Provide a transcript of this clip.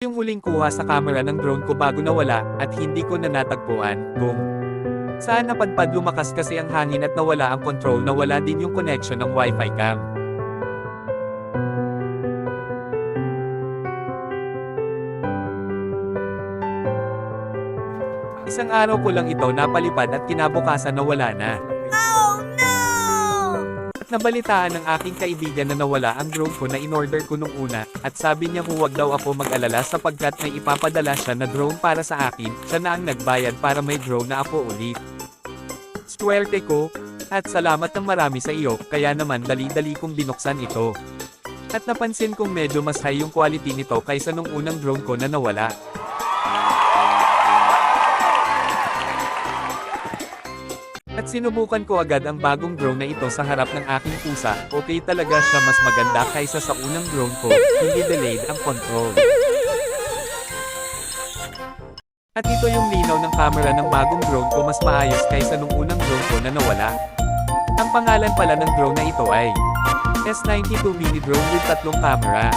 Yung huling kuha sa camera ng drone ko bago nawala, at hindi ko na natagpuan kung saan napadpad. Lumakas kasi ang hangin at nawala ang control, nawala din yung connection ng wifi cam. Isang araw ko lang ito napalipad at kinabukasan nawala na. Oh no! At nabalitaan ng aking kaibigan na nawala ang drone ko na in-order ko nung una, at sabi niya huwag daw ako mag-alala sapagkat may ipapadala siya na drone para sa akin, siya na ang nagbayad para may drone na ako ulit. Swerte ko, at salamat ng marami sa iyo, kaya naman dali-dali kong binuksan ito. At napansin kong medyo mas high yung quality nito kaysa nung unang drone ko na nawala. At sinubukan ko agad ang bagong drone na ito sa harap ng aking pusa. Okay talaga siya, mas maganda kaysa sa unang drone ko, hindi delayed ang control. At ito yung linaw ng camera ng bagong drone ko, mas maayos kaysa nung unang drone ko na nawala. Ang pangalan pala ng drone na ito ay S92 Mini Drone with 3 camera.